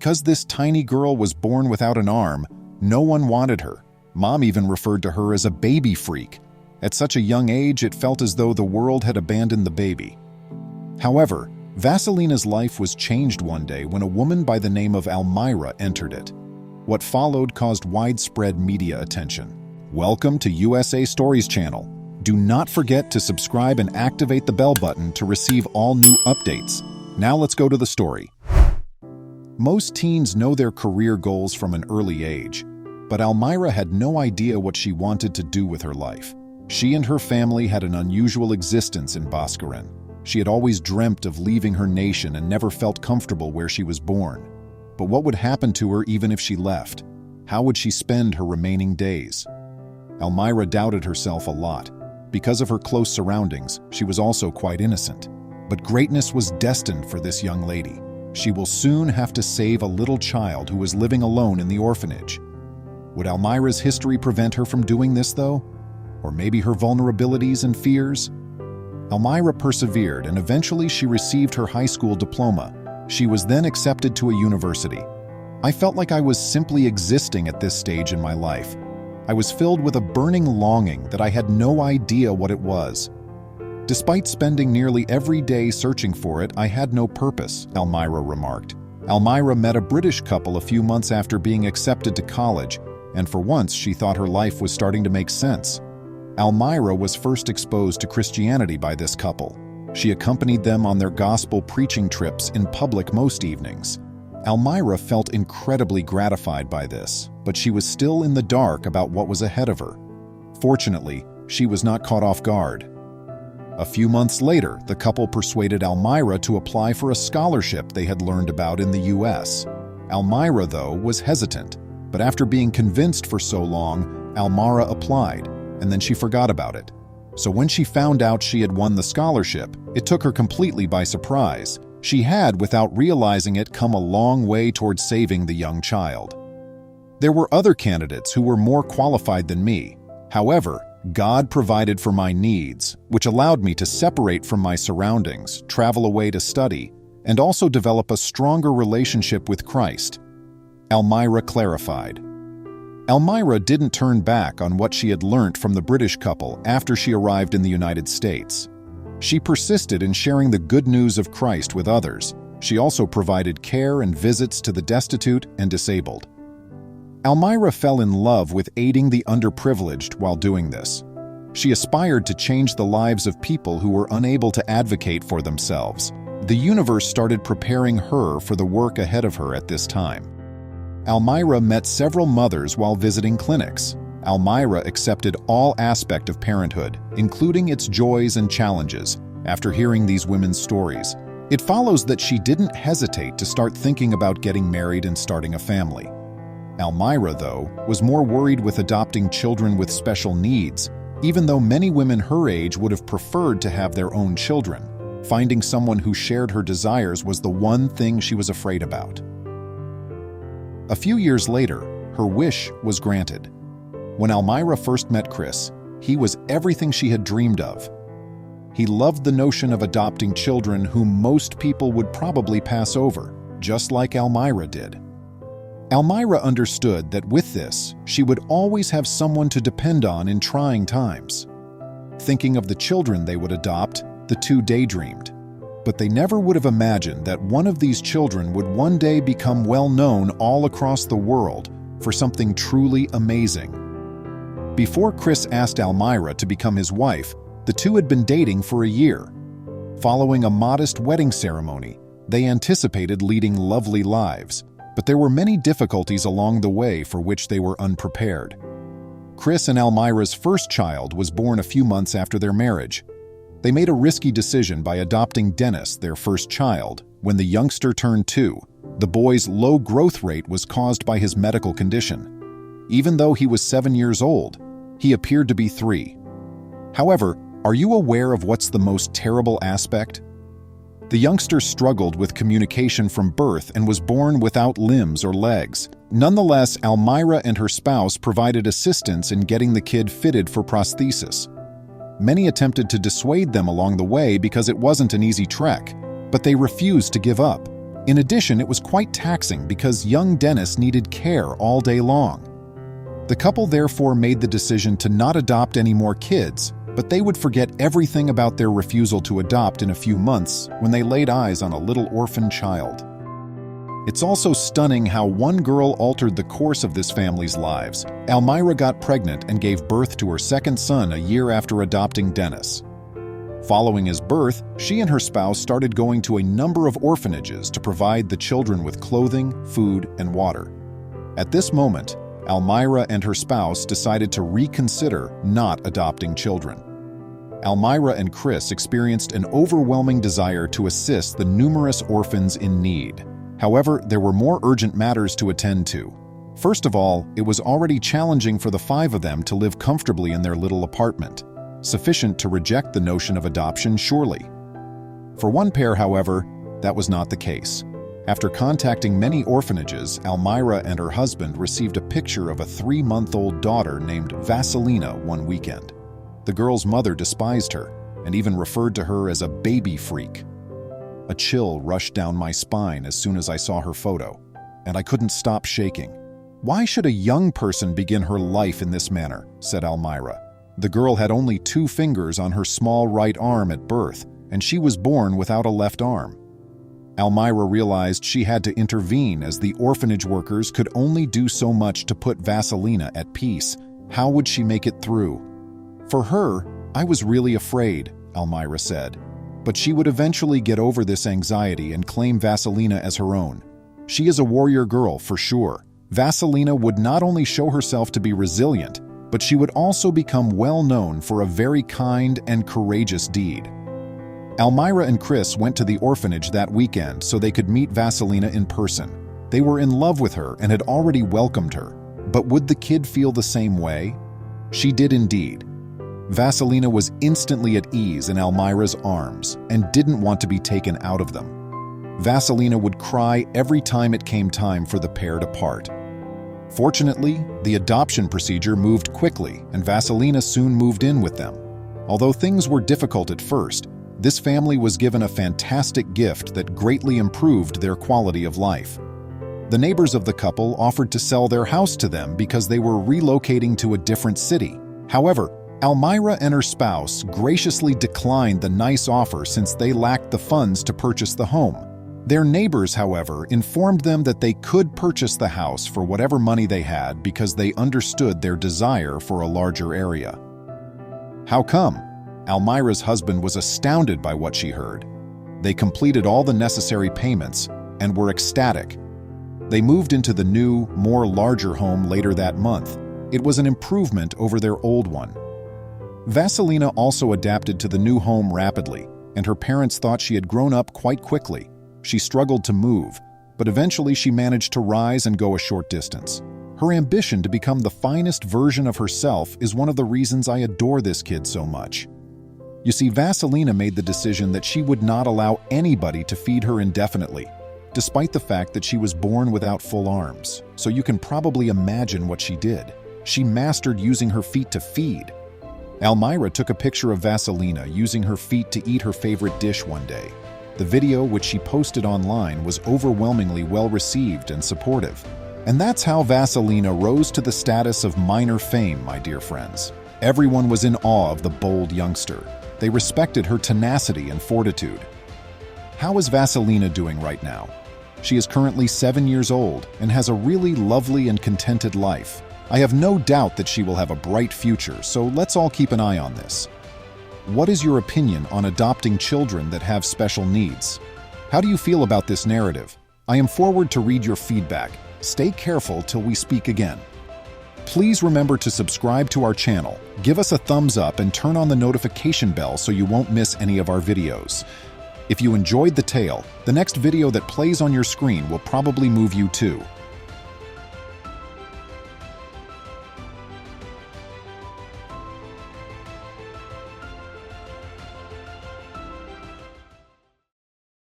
Because this tiny girl was born without an arm, no one wanted her. Mom even referred to her as a baby freak. At such a young age, it felt as though the world had abandoned the baby. However, Vasilina's life was changed one day when a woman by the name of Almira entered it. What followed caused widespread media attention. Welcome to USA Stories channel. Do not forget to subscribe and activate the bell button to receive all new updates. Now let's go to the story. Most teens know their career goals from an early age, but Almira had no idea what she wanted to do with her life. She and her family had an unusual existence in Bhaskaran. She had always dreamt of leaving her nation and never felt comfortable where she was born. But what would happen to her even if she left? How would she spend her remaining days? Almira doubted herself a lot. Because of her close surroundings, she was also quite innocent. But greatness was destined for this young lady. She will soon have to save a little child who was living alone in the orphanage. Would Almira's history prevent her from doing this, though? Or maybe her vulnerabilities and fears? Almira persevered, and eventually she received her high school diploma. She was then accepted to a university. I felt like I was simply existing at this stage in my life. I was filled with a burning longing that I had no idea what it was. Despite spending nearly every day searching for it, I had no purpose, Almira remarked. Almira met a British couple a few months after being accepted to college, and for once she thought her life was starting to make sense. Almira was first exposed to Christianity by this couple. She accompanied them on their gospel preaching trips in public most evenings. Almira felt incredibly gratified by this, but she was still in the dark about what was ahead of her. Fortunately, she was not caught off guard. A few months later, the couple persuaded Almira to apply for a scholarship they had learned about in the US. Almira, though, was hesitant, but after being convinced for so long, Almira applied, and then she forgot about it. So when she found out she had won the scholarship, it took her completely by surprise. She had, without realizing it, come a long way towards saving the young child. There were other candidates who were more qualified than me. However, God provided for my needs, which allowed me to separate from my surroundings, travel away to study, and also develop a stronger relationship with Christ. Almira clarified. Almira didn't turn back on what she had learnt from the British couple after she arrived in the United States. She persisted in sharing the good news of Christ with others. She also provided care and visits to the destitute and disabled. Almira fell in love with aiding the underprivileged while doing this. She aspired to change the lives of people who were unable to advocate for themselves. The universe started preparing her for the work ahead of her at this time. Almira met several mothers while visiting clinics. Almira accepted all aspects of parenthood, including its joys and challenges. After hearing these women's stories, it follows that she didn't hesitate to start thinking about getting married and starting a family. Almira, though, was more worried with adopting children with special needs, even though many women her age would have preferred to have their own children. Finding someone who shared her desires was the one thing she was afraid about. A few years later, her wish was granted. When Almira first met Chris, he was everything she had dreamed of. He loved the notion of adopting children whom most people would probably pass over, just like Almira did. Almira understood that with this, she would always have someone to depend on in trying times. Thinking of the children they would adopt, the two daydreamed. But they never would have imagined that one of these children would one day become well known all across the world for something truly amazing. Before Chris asked Almira to become his wife, the two had been dating for a year. Following a modest wedding ceremony, they anticipated leading lovely lives, but there were many difficulties along the way for which they were unprepared. Chris and Almira's first child was born a few months after their marriage. They made a risky decision by adopting Dennis, their first child. When the youngster turned 2, the boy's low growth rate was caused by his medical condition. Even though he was 7 years old, he appeared to be 3. However, are you aware of what's the most terrible aspect? The youngster struggled with communication from birth and was born without limbs or legs. Nonetheless, Almira and her spouse provided assistance in getting the kid fitted for prosthesis. Many attempted to dissuade them along the way because it wasn't an easy trek, but they refused to give up. In addition, it was quite taxing because young Dennis needed care all day long. The couple therefore made the decision to not adopt any more kids, but they would forget everything about their refusal to adopt in a few months when they laid eyes on a little orphan child. It's also stunning how one girl altered the course of this family's lives. Almira got pregnant and gave birth to her second son a year after adopting Dennis. Following his birth, she and her spouse started going to a number of orphanages to provide the children with clothing, food, and water. At this moment, Almira and her spouse decided to reconsider not adopting children. Almira and Chris experienced an overwhelming desire to assist the numerous orphans in need. However, there were more urgent matters to attend to. First of all, it was already challenging for the 5 of them to live comfortably in their little apartment, sufficient to reject the notion of adoption surely. For one pair, however, that was not the case. After contacting many orphanages, Almira and her husband received a picture of a 3-month-old daughter named Vasilina one weekend. The girl's mother despised her and even referred to her as a baby freak. A chill rushed down my spine as soon as I saw her photo, and I couldn't stop shaking. "Why should a young person begin her life in this manner?" said Almira. The girl had only 2 fingers on her small right arm at birth, and she was born without a left arm. Almira realized she had to intervene as the orphanage workers could only do so much to put Vasilina at peace. How would she make it through? "For her, I was really afraid," Almira said. "But she would eventually get over this anxiety and claim Vasilina as her own. She is a warrior girl, for sure. Vasilina would not only show herself to be resilient, but she would also become well known for a very kind and courageous deed." Almira and Chris went to the orphanage that weekend so they could meet Vasilina in person. They were in love with her and had already welcomed her. But would the kid feel the same way? She did indeed. Vasilina was instantly at ease in Almira's arms and didn't want to be taken out of them. Vasilina would cry every time it came time for the pair to part. Fortunately, the adoption procedure moved quickly and Vasilina soon moved in with them. Although things were difficult at first, this family was given a fantastic gift that greatly improved their quality of life. The neighbors of the couple offered to sell their house to them because they were relocating to a different city. However, Almira and her spouse graciously declined the nice offer since they lacked the funds to purchase the home. Their neighbors, however, informed them that they could purchase the house for whatever money they had because they understood their desire for a larger area. How come? Almira's husband was astounded by what she heard. They completed all the necessary payments and were ecstatic. They moved into the new, more larger home later that month. It was an improvement over their old one. Vasilina also adapted to the new home rapidly, and her parents thought she had grown up quite quickly. She struggled to move, but eventually she managed to rise and go a short distance. Her ambition to become the finest version of herself is one of the reasons I adore this kid so much. You see, Vasilina made the decision that she would not allow anybody to feed her indefinitely, despite the fact that she was born without full arms. So you can probably imagine what she did. She mastered using her feet to feed. Almira took a picture of Vasilina using her feet to eat her favorite dish one day. The video, which she posted online, was overwhelmingly well received and supportive. And that's how Vasilina rose to the status of minor fame, my dear friends. Everyone was in awe of the bold youngster. They respected her tenacity and fortitude. How is Vasilina doing right now? She is currently 7 years old and has a really lovely and contented life. I have no doubt that she will have a bright future, so let's all keep an eye on this. What is your opinion on adopting children that have special needs? How do you feel about this narrative? I am forward to read your feedback. Stay careful till we speak again. Please remember to subscribe to our channel, give us a thumbs up, and turn on the notification bell so you won't miss any of our videos. If you enjoyed the tale, the next video that plays on your screen will probably move you too.